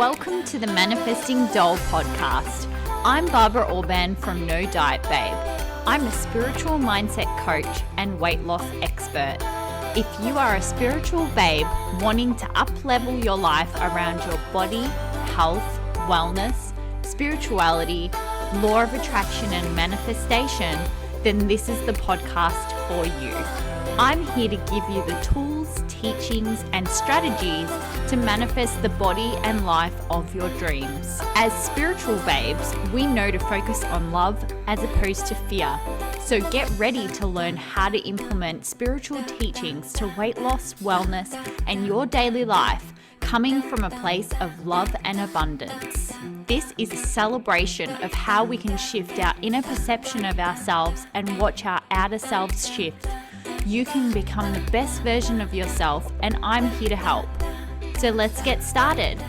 Welcome to the Manifesting Doll podcast. I'm Barbara Orban from No Diet Babe. I'm a spiritual mindset coach and weight loss expert. If you are a spiritual babe wanting to up-level your life around your body, health, wellness, spirituality, law of attraction and manifestation, then this is the podcast for you. I'm here to give you the tools, teachings, and strategies to manifest the body and life of your dreams. As spiritual babes, we know to focus on love as opposed to fear. So get ready to learn how to implement spiritual teachings to weight loss, wellness, and your daily life, coming from a place of love and abundance. This is a celebration of how we can shift our inner perception of ourselves and watch our outer selves shift. You can become the best version of yourself, and I'm here to help. So let's get started.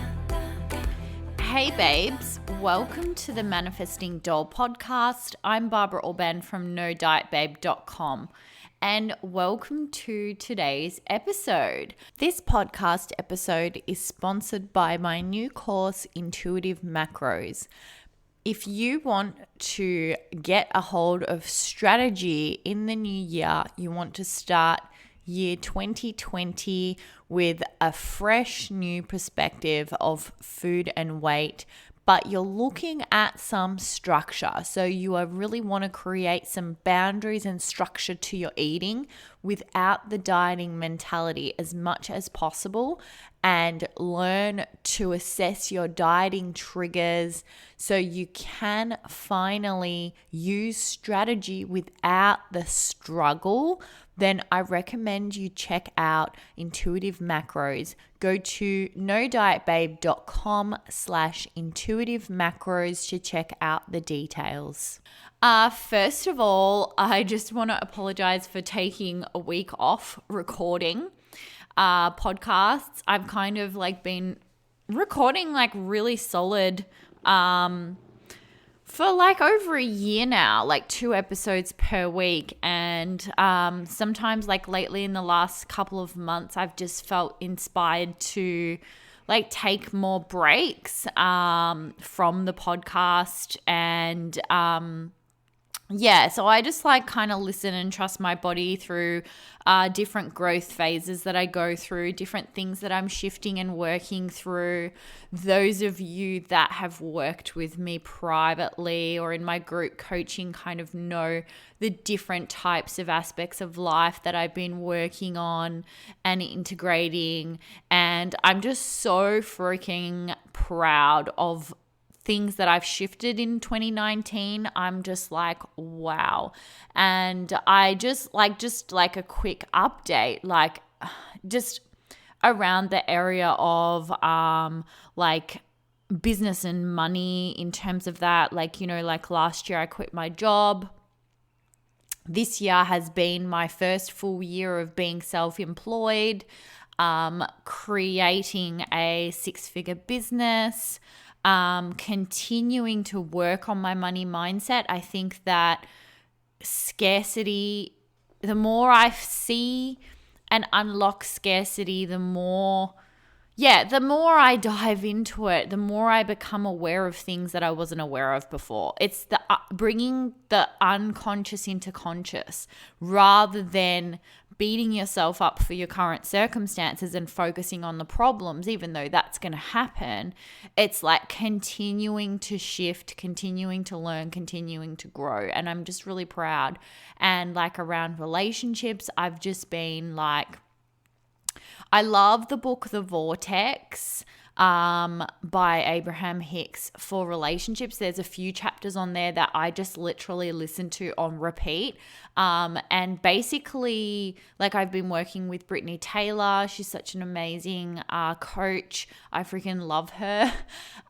Hey babes, welcome to the Manifesting Doll podcast. I'm Barbara Orban from NoDietBabe.com, and welcome to today's episode. This podcast episode is sponsored by my new course, Intuitive Macros. If you want to get a hold of strategy in the new year, you want to start year 2020 with a fresh new perspective of food and weight, but you're looking at some structure. So you really want to create some boundaries and structure to your eating without the dieting mentality as much as possible, and learn to assess your dieting triggers so you can finally use strategy without the struggle, then I recommend you check out Intuitive Macros. Go to nodietbabe.com/intuitive macros to check out the details. First of all, I just want to apologize for taking a week off recording podcasts. I've kind of been recording really solid for over a year now, 2 episodes per week. And sometimes lately in the last couple of months, I've just felt inspired to take more breaks from the podcast. And so I just kind of listen and trust my body through different growth phases that I go through, different things that I'm shifting and working through. Those of you that have worked with me privately or in my group coaching kind of know the different types of aspects of life that I've been working on and integrating. And I'm just so freaking proud of things that I've shifted in 2019. I'm just wow. And I just a quick update, just around the area of business and money in terms of that. Last year I quit my job. This year has been my first full year of being self-employed, creating a 6-figure business, continuing to work on my money mindset. I think that scarcity, the more I see and unlock scarcity, the more I dive into it, the more I become aware of things that I wasn't aware of before. It's the bringing the unconscious into conscious rather than beating yourself up for your current circumstances and focusing on the problems, even though that's going to happen. It's continuing to shift, continuing to learn, continuing to grow. And I'm just really proud. And around relationships, I've just been I love the book The Vortex by Abraham Hicks for relationships. There's a few chapters on there that I just literally listen to on repeat. And basically, I've been working with Brittany Taylor. She's such an amazing coach. I freaking love her.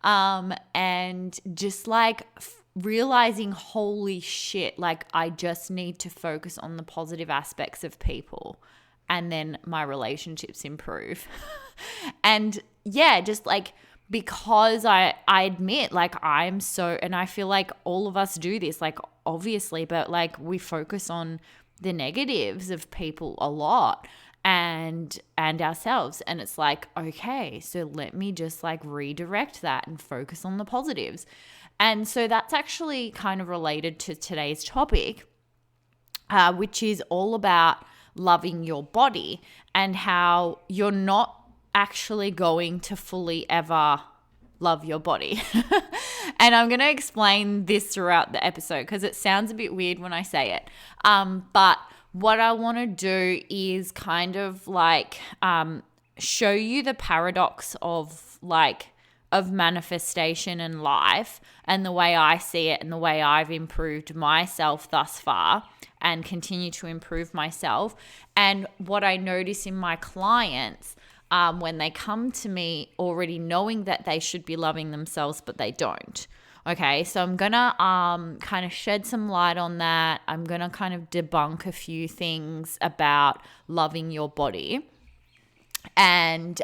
And just realizing, holy shit, I just need to focus on the positive aspects of people, and then my relationships improve. And just because I admit I'm so, and I feel all of us do this, obviously, but we focus on the negatives of people a lot. and ourselves. And it's like, okay, so let me just like redirect that and focus on the positives. And so that's actually kind of related to today's topic, which is all about loving your body and how you're not actually going to fully ever love your body. And I'm going to explain this throughout the episode because it sounds a bit weird when I say it. But what I want to do is kind of like show you the paradox of manifestation in life and the way I see it and the way I've improved myself thus far and continue to improve myself. And what I notice in my clients when they come to me already knowing that they should be loving themselves, but they don't. Okay, so I'm going to kind of shed some light on that. I'm going to kind of debunk a few things about loving your body. And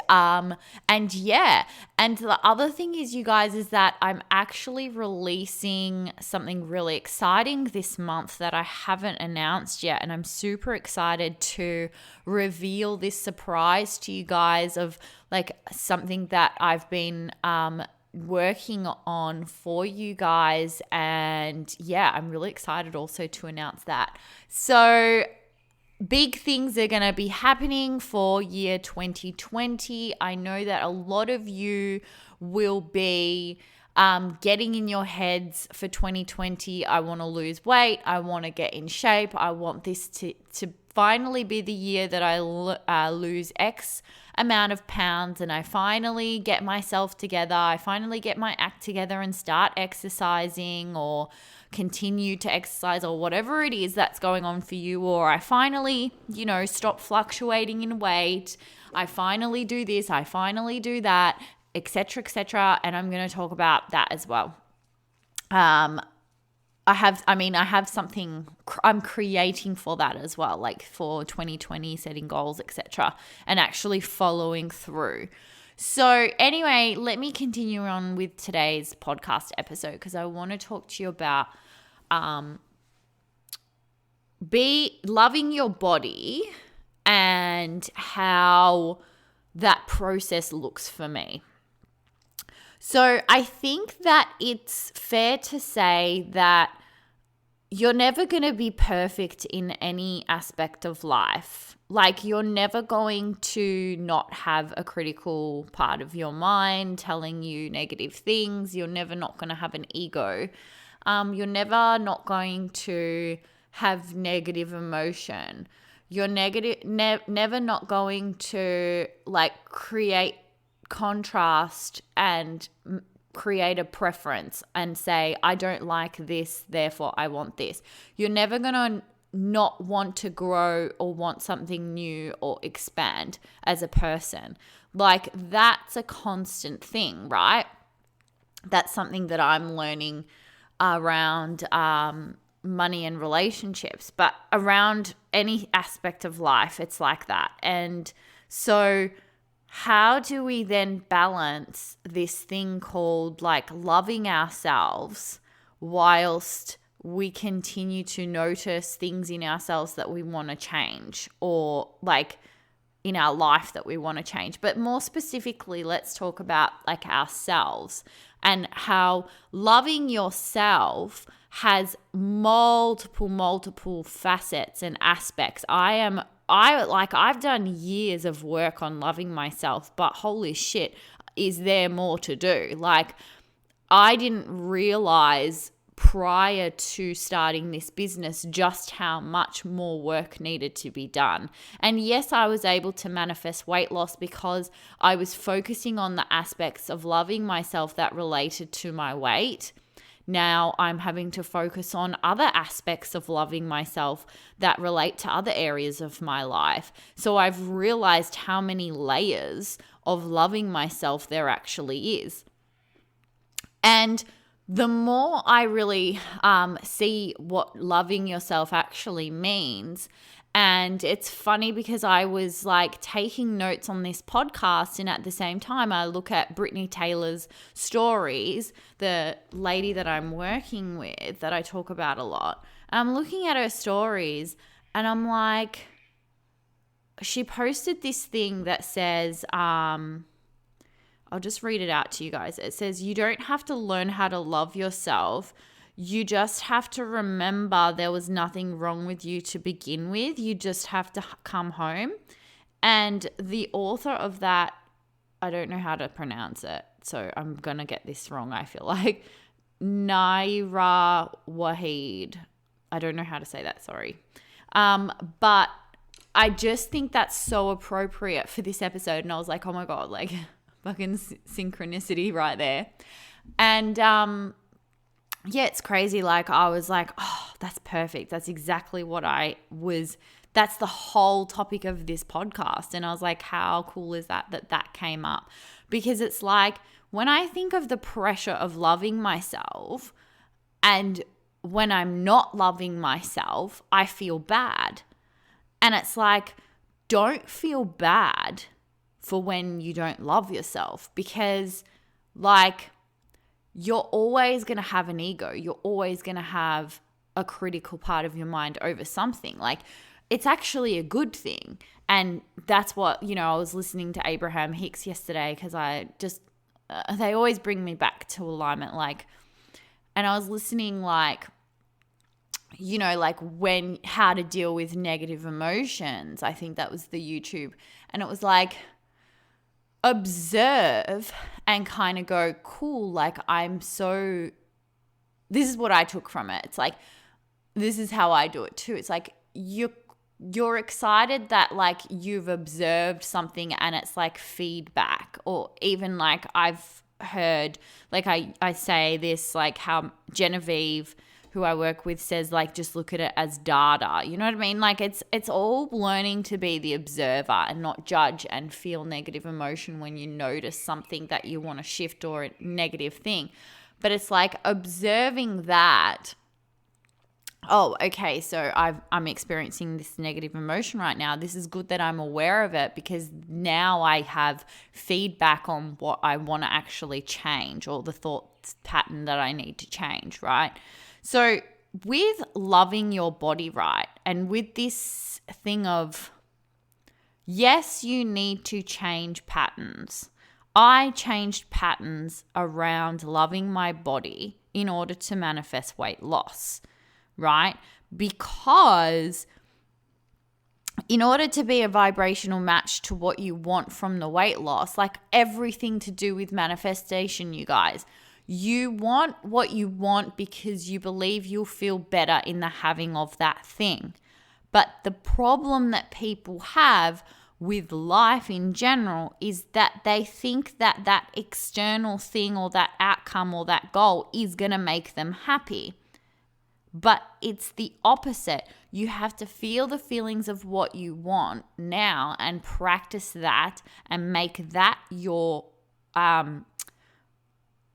yeah, and the other thing is, you guys, is that I'm actually releasing something really exciting this month that I haven't announced yet, and I'm super excited to reveal this surprise to you guys of like something that I've been working on for you guys. And yeah, I'm really excited also to announce that. So big things are going to be happening for year 2020. I know that a lot of you will be getting in your heads for 2020. I want to lose weight. I want to get in shape. I want this to finally be the year that I lose X amount of pounds and I finally get myself together. I finally get my act together and start exercising or continue to exercise or whatever it is that's going on for you. Or I finally, stop fluctuating in weight. I finally do this. I finally do that, etc., etc. And I'm going to talk about that as well. I have something I'm creating for that as well, like for 2020, setting goals, etc., and actually following through. So anyway, let me continue on with today's podcast episode because I want to talk to you about loving your body and how that process looks for me. So I think that it's fair to say that you're never going to be perfect in any aspect of life. Like, you're never going to not have a critical part of your mind telling you negative things. You're never not going to have an ego. You're never not going to have negative emotion. You're never not going to create contrast and create a preference and say, I don't like this, therefore I want this. You're never going to not want to grow or want something new or expand as a person. That's a constant thing, right? That's something that I'm learning around money and relationships, but around any aspect of life, it's like that. And so how do we then balance this thing called loving ourselves whilst we continue to notice things in ourselves that we want to change, or in our life that we want to change? But more specifically, let's talk about ourselves and how loving yourself has multiple facets and aspects. I've done years of work on loving myself, but holy shit, is there more to do? I didn't realize prior to starting this business just how much more work needed to be done. And yes, I was able to manifest weight loss because I was focusing on the aspects of loving myself that related to my weight. Now I'm having to focus on other aspects of loving myself that relate to other areas of my life. So I've realized how many layers of loving myself there actually is. And the more I really see what loving yourself actually means, and it's funny because I was taking notes on this podcast, and at the same time I look at Brittany Taylor's stories, the lady that I'm working with that I talk about a lot. I'm looking at her stories and I'm like, she posted this thing that says, I'll just read it out to you guys. It says, you don't have to learn how to love yourself. You just have to remember there was nothing wrong with you to begin with. You just have to come home. And the author of that, I don't know how to pronounce it, so I'm going to get this wrong, I feel like. Naira Waheed. I don't know how to say that, sorry. But I just think that's so appropriate for this episode. And I was like, oh my God, like fucking synchronicity right there. And yeah, it's crazy. Like I was like, oh, that's perfect. That's exactly what that's the whole topic of this podcast. And I was like, how cool is that came up? Because it's like, when I think of the pressure of loving myself and when I'm not loving myself, I feel bad. And it's like, don't feel bad for when you don't love yourself, because like you're always going to have an ego. You're always going to have a critical part of your mind over something. Like it's actually a good thing. And that's what, I was listening to Abraham Hicks yesterday because they always bring me back to alignment. Like, and I was listening like how to deal with negative emotions. I think that was the YouTube. And it was like, observe and kind of go, cool. Like this is what I took from it. It's like, this is how I do it too. It's like, you're excited that like you've observed something and it's like feedback, or even like I've heard, like I say this, like how Genevieve, who I work with, says like, just look at it as data. You know what I mean? Like it's all learning to be the observer and not judge and feel negative emotion when you notice something that you want to shift or a negative thing. But it's like observing that, oh, okay, so I'm experiencing this negative emotion right now. This is good that I'm aware of it, because now I have feedback on what I want to actually change, or the thought pattern that I need to change, right? So with loving your body right, and with this thing of, yes, you need to change patterns. I changed patterns around loving my body in order to manifest weight loss, right? Because in order to be a vibrational match to what you want from the weight loss, like everything to do with manifestation, you guys, you want what you want because you believe you'll feel better in the having of that thing. But the problem that people have with life in general is that they think that that external thing or that outcome or that goal is going to make them happy. But it's the opposite. You have to feel the feelings of what you want now and practice that and make that your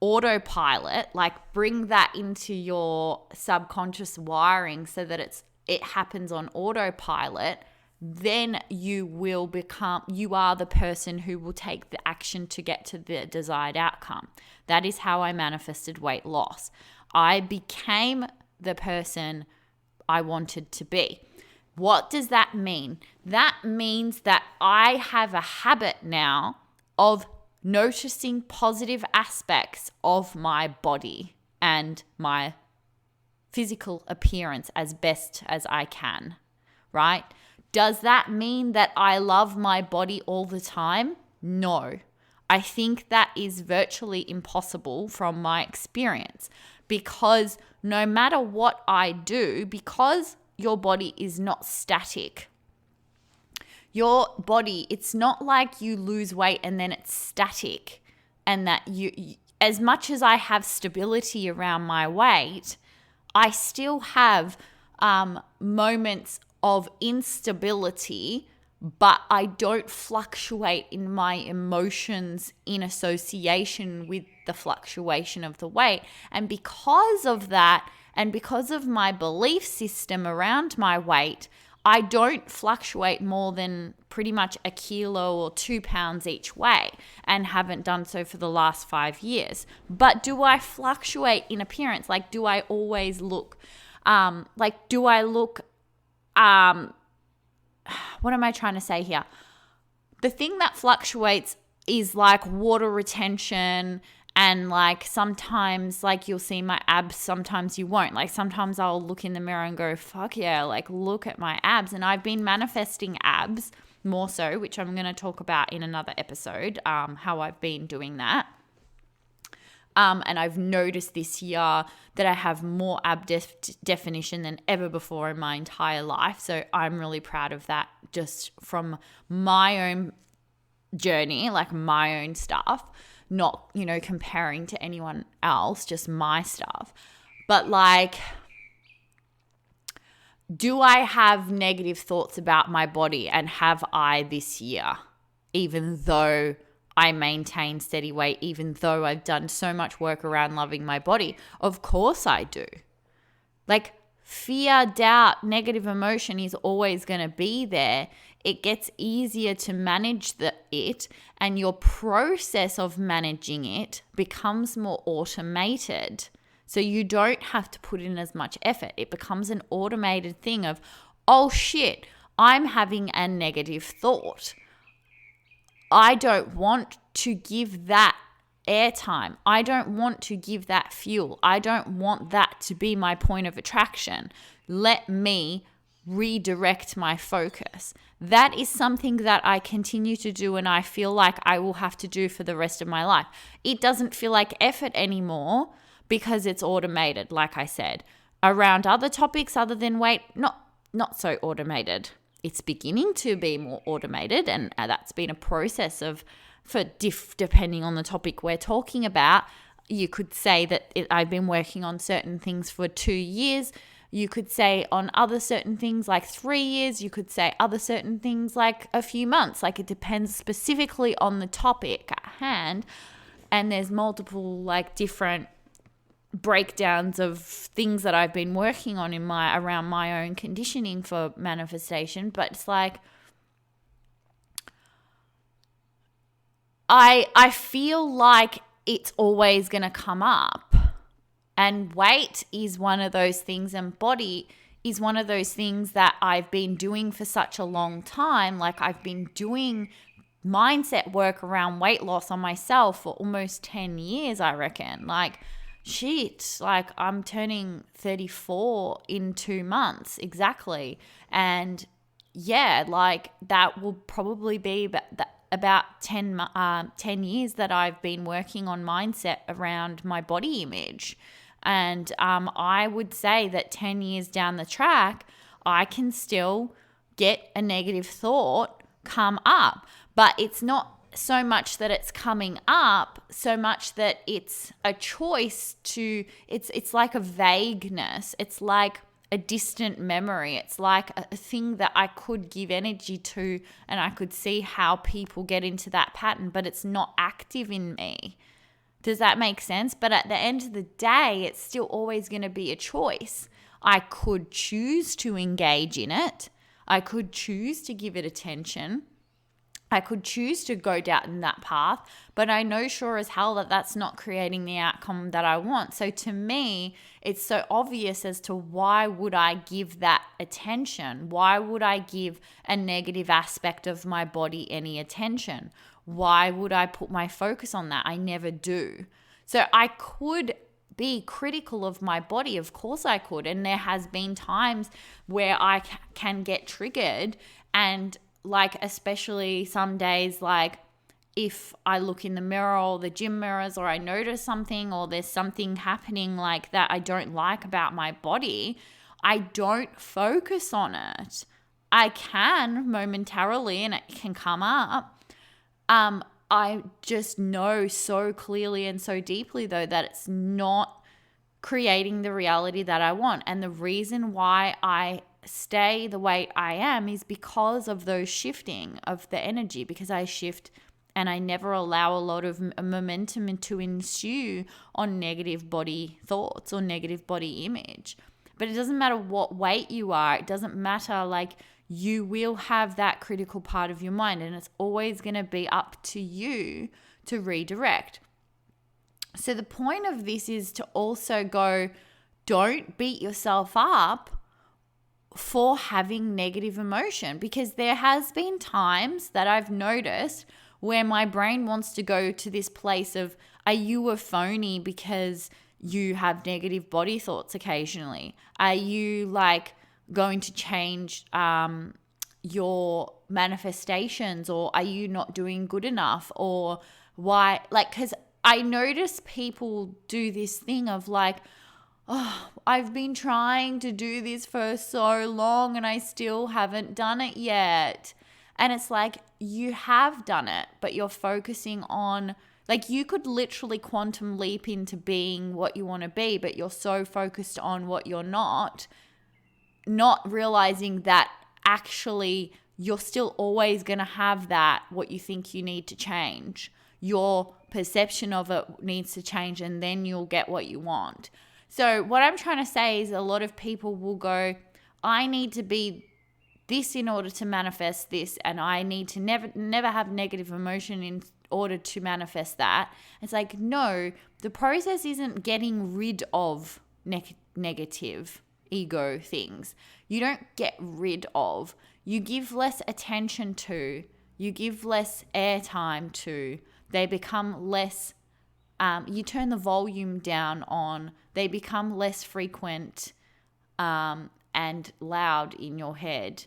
autopilot, like bring that into your subconscious wiring so that it happens on autopilot. Then you are the person who will take the action to get to the desired outcome. That is how I manifested weight loss. I became the person I wanted to be. What does that mean? That means that I have a habit now of noticing positive aspects of my body and my physical appearance as best as I can, right? Does that mean that I love my body all the time? No. I think that is virtually impossible from my experience, because no matter what I do, because your body is not static, your body, it's not like you lose weight and then it's static, and that you as much as I have stability around my weight, I still have moments of instability, but I don't fluctuate in my emotions in association with the fluctuation of the weight. And because of that, and because of my belief system around my weight, I don't fluctuate more than pretty much a kilo or 2 pounds each way, and haven't done so for the last 5 years. But do I fluctuate in appearance? Like, do I always look, what am I trying to say here? The thing that fluctuates is like water retention, and like sometimes like you'll see my abs, sometimes you won't. Like sometimes I'll look in the mirror and go, fuck yeah, like look at my abs. And I've been manifesting abs more so, which I'm going to talk about in another episode, how I've been doing that. And I've noticed this year that I have more ab definition than ever before in my entire life. So I'm really proud of that, just from my own journey, like my own stuff, not, comparing to anyone else, just my stuff. But like, do I have negative thoughts about my body? And have I this year, even though I maintain steady weight, even though I've done so much work around loving my body? Of course I do. Like, fear, doubt, negative emotion is always going to be there. It gets easier to manage it, and your process of managing it becomes more automated. So you don't have to put in as much effort. It becomes an automated thing of, oh shit, I'm having a negative thought. I don't want to give that airtime. I don't want to give that fuel. I don't want that to be my point of attraction. Let me redirect my focus. That is something that I continue to do, and I feel like I will have to do for the rest of my life. It doesn't feel like effort anymore because it's automated, like I said. Around other topics other than weight, not so automated. It's beginning to be more automated, and that's been a process depending on the topic we're talking about. You could say that I've been working on certain things for 2 years. You could say on other certain things like 3 years. You could say other certain things like a few months. Like, it depends specifically on the topic at hand. And there's multiple like different breakdowns of things that I've been working on around my own conditioning for manifestation. But it's like, I feel like it's always going to come up. And weight is one of those things, and body is one of those things that I've been doing for such a long time. Like, I've been doing mindset work around weight loss on myself for almost 10 years, I reckon. Like, shit, like I'm turning 34 in 2 months exactly. And yeah, like that will probably be about 10 years that I've been working on mindset around my body image. And I would say that 10 years down the track, I can still get a negative thought come up. But it's not so much that it's coming up, so much that it's a choice to, it's like a vagueness. It's like a distant memory. It's like a thing that I could give energy to, and I could see how people get into that pattern, but it's not active in me. Does that make sense? But at the end of the day, it's still always going to be a choice. I could choose to engage in it. I could choose to give it attention. I could choose to go down that path, but I know sure as hell that that's not creating the outcome that I want. So to me, it's so obvious as to why would I give that attention? Why would I give a negative aspect of my body any attention? Why would I put my focus on that? I never do. So I could be critical of my body. Of course I could. And there has been times where I can get triggered, and like, especially some days, like if I look in the mirror or the gym mirrors, or I notice something, or there's something happening like that I don't like about my body, I don't focus on it. I can momentarily, and it can come up. I just know so clearly and so deeply though that it's not creating the reality that I want. And the reason why I stay the way I am is because of those shifting of the energy, because I shift and I never allow a lot of momentum to ensue on negative body thoughts or negative body image. But it doesn't matter what weight you are. It doesn't matter, like, you will have that critical part of your mind, and it's always going to be up to you to redirect. So the point of this is to also go, don't beat yourself up for having negative emotion, because there has been times that I've noticed where my brain wants to go to this place of, are you a phony because you have negative body thoughts occasionally? Are you like going to change your manifestations, or are you not doing good enough? Or why? Like, because I notice people do this thing of like, oh, I've been trying to do this for so long and I still haven't done it yet. And it's like, you have done it, but you're focusing on, like, you could literally quantum leap into being what you want to be, but you're so focused on what you're not realizing that actually you're still always going to have that, what you think you need to change. Your perception of it needs to change, and then you'll get what you want. So what I'm trying to say is, a lot of people will go, I need to be this in order to manifest this, and I need to never have negative emotion in order to manifest that. It's like, no, the process isn't getting rid of negative ego things. You don't get rid of. You give less attention to. You give less airtime to. They become less. You turn the volume down on. They become less frequent and loud in your head.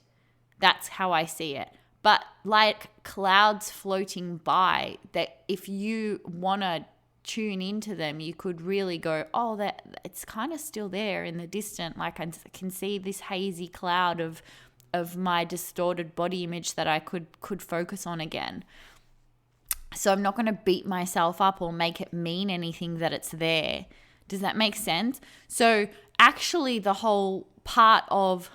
That's how I see it. But like clouds floating by, that if you want to tune into them, you could really go, oh, that it's kind of still there in the distance. Like I can see this hazy cloud of my distorted body image that I could focus on again. So I'm not going to beat myself up or make it mean anything that it's there. Does that make sense? So actually the whole part of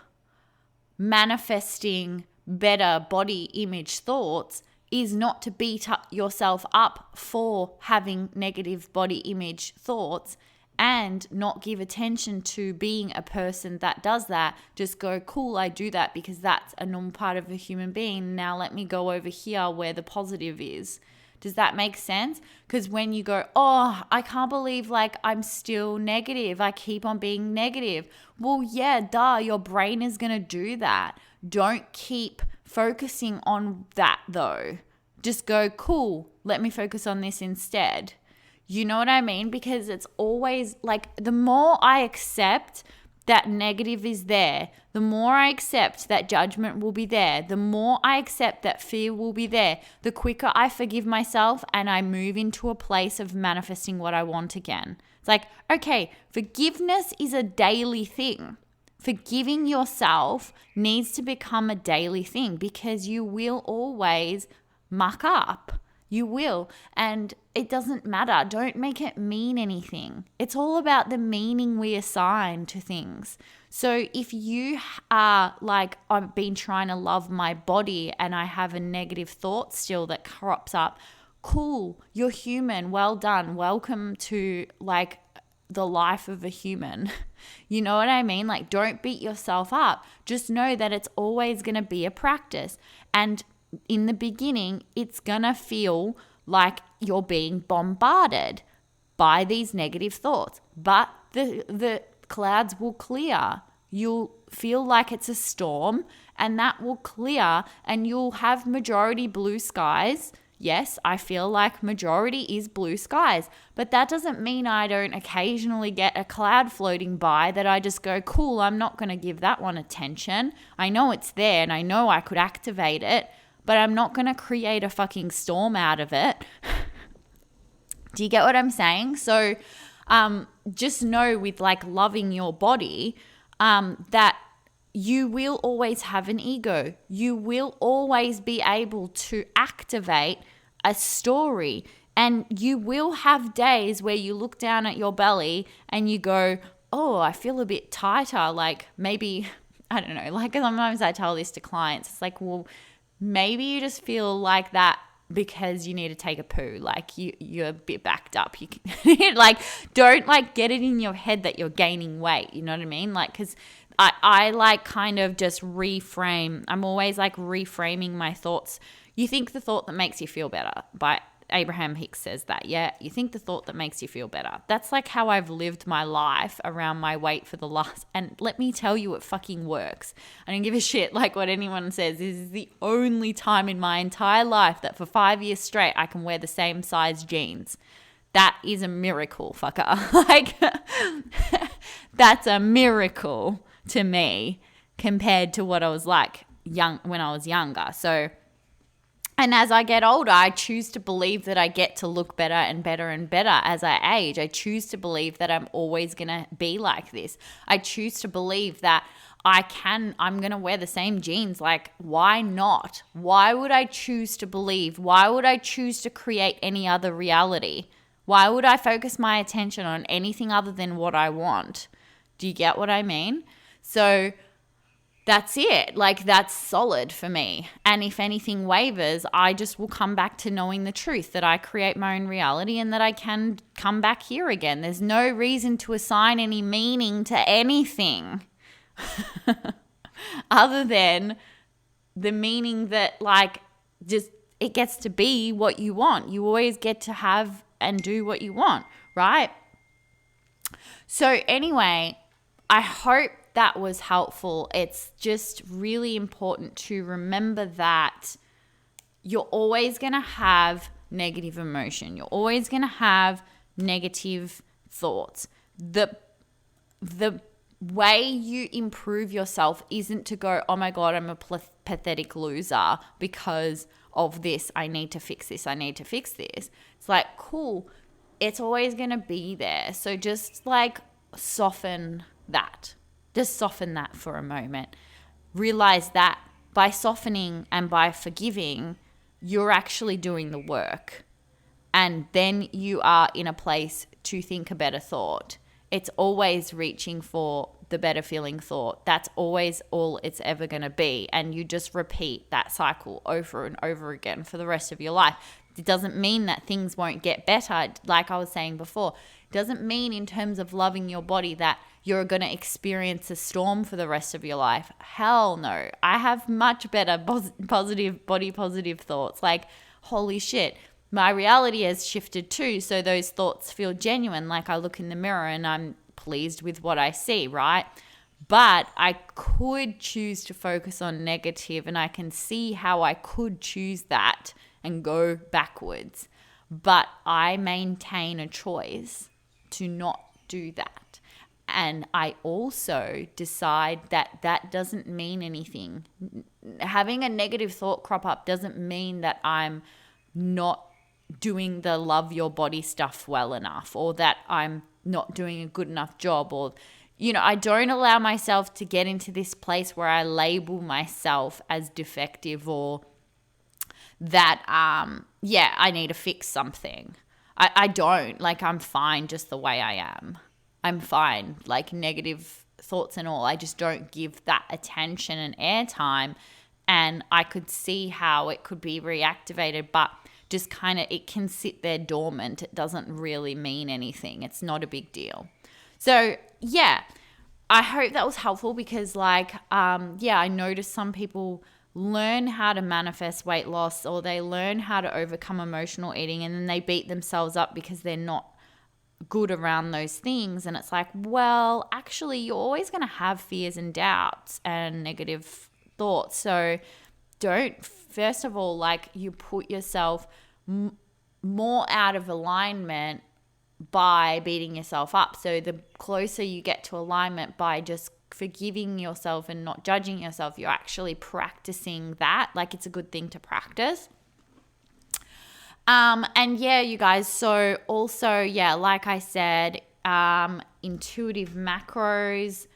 manifesting better body image thoughts is not to beat yourself up for having negative body image thoughts and not give attention to being a person that does that. Just go, cool, I do that because that's a normal part of a human being. Now let me go over here where the positive is. Does that make sense? Because when you go, oh, I can't believe like I'm still negative. I keep on being negative. Well, yeah, duh, your brain is going to do that. Don't keep focusing on that though. Just go, cool, let me focus on this instead. You know what I mean? Because it's always like, the more I accept that negative is there, the more I accept that judgment will be there, the more I accept that fear will be there, the quicker I forgive myself and I move into a place of manifesting what I want again. It's like, okay, forgiveness is a daily thing. Forgiving yourself needs to become a daily thing, because you will always muck up. You will. And it doesn't matter. Don't make it mean anything. It's all about the meaning we assign to things. So if you are like, I've been trying to love my body and I have a negative thought still that crops up, cool, you're human. Well done. Welcome to like the life of a human. You know what I mean? Like, don't beat yourself up. Just know that it's always going to be a practice. And in the beginning, it's going to feel like you're being bombarded by these negative thoughts. But the clouds will clear. You'll feel like it's a storm, and that will clear, and you'll have majority blue skies. Yes, I feel like majority is blue skies, but that doesn't mean I don't occasionally get a cloud floating by that I just go, cool, I'm not going to give that one attention. I know it's there and I know I could activate it, but I'm not going to create a fucking storm out of it. Do you get what I'm saying? So just know with like loving your body that you will always have an ego. You will always be able to activate a story. And you will have days where you look down at your belly and you go, oh, I feel a bit tighter. Like maybe, I don't know, like sometimes I tell this to clients. It's like, well, maybe you just feel like that because you need to take a poo. Like you're a bit backed up. You can like, don't like get it in your head that you're gaining weight. You know what I mean? Like, because I like kind of just reframe. I'm always like reframing my thoughts. You think the thought that makes you feel better, Abraham Hicks says that, yeah, you think the thought that makes you feel better. That's like how I've lived my life around my weight for the last, and let me tell you, it fucking works. I don't give a shit like what anyone says. This is the only time in my entire life that for 5 years straight I can wear the same size jeans. That is a miracle, fucker. Like, that's a miracle to me compared to what I was like when I was younger. So, and as I get older, I choose to believe that I get to look better and better and better as I age. I choose to believe that I'm always going to be like this. I choose to believe that I'm going to wear the same jeans. Like, why not? Why would I choose to believe? Why would I choose to create any other reality? Why would I focus my attention on anything other than what I want? Do you get what I mean? So that's it. Like, that's solid for me. And if anything wavers, I just will come back to knowing the truth that I create my own reality and that I can come back here again. There's no reason to assign any meaning to anything other than the meaning that, like, just it gets to be what you want. You always get to have and do what you want, right? So anyway, I hope that was helpful. It's just really important to remember that you're always going to have negative emotion. You're always going to have negative thoughts. The way you improve yourself isn't to go, oh my God, I'm a pathetic loser because of this. I need to fix this. I need to fix this. It's like, cool. It's always going to be there. So just like soften that. Just soften that for a moment. Realize that by softening and by forgiving, you're actually doing the work. And then you are in a place to think a better thought. It's always reaching for the better feeling thought. That's always all it's ever going to be. And you just repeat that cycle over and over again for the rest of your life. It doesn't mean that things won't get better. Like I was saying before, it doesn't mean in terms of loving your body that you're going to experience a storm for the rest of your life. Hell no. I have much better positive, body positive thoughts. Like, holy shit. My reality has shifted too, so those thoughts feel genuine. Like, I look in the mirror and I'm pleased with what I see, right? But I could choose to focus on negative, and I can see how I could choose that and go backwards. But I maintain a choice to not do that. And I also decide that that doesn't mean anything. Having a negative thought crop up doesn't mean that I'm not doing the love your body stuff well enough, or that I'm not doing a good enough job, or, you know, I don't allow myself to get into this place where I label myself as defective, or that, I need to fix something. I don't. Like, I'm fine just the way I am. I'm fine, like negative thoughts and all. I just don't give that attention and airtime, and I could see how it could be reactivated, but just kind of, it can sit there dormant. It doesn't really mean anything. It's not a big deal. So yeah, I hope that was helpful, because I noticed some people learn how to manifest weight loss, or they learn how to overcome emotional eating, and then they beat themselves up because they're not good around those things. And it's like, well, actually, you're always going to have fears and doubts and negative thoughts. So don't, first of all, like, you put yourself more out of alignment by beating yourself up. So the closer you get to alignment by just forgiving yourself and not judging yourself, you're actually practicing that. Like, it's a good thing to practice. And yeah, you guys, so also, yeah, like I said, intuitive macros,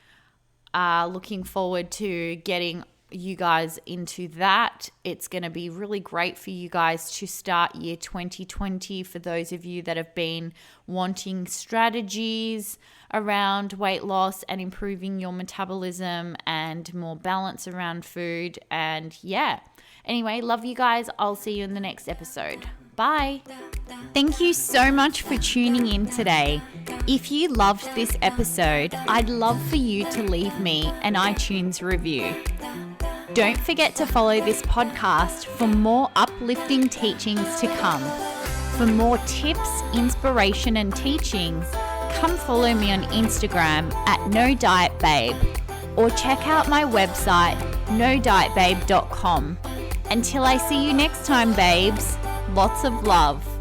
looking forward to getting you guys into that. It's going to be really great for you guys to start year 2020, for those of you that have been wanting strategies around weight loss and improving your metabolism and more balance around food. And yeah, anyway, love you guys. I'll see you in the next episode. Bye. Thank you so much for tuning in today. If you loved this episode, I'd love for you to leave me an iTunes review. Don't forget to follow this podcast for more uplifting teachings to come. For more tips, inspiration, and teachings, come follow me on Instagram at NoDietBabe or check out my website, nodietbabe.com. Until I see you next time, babes, lots of love.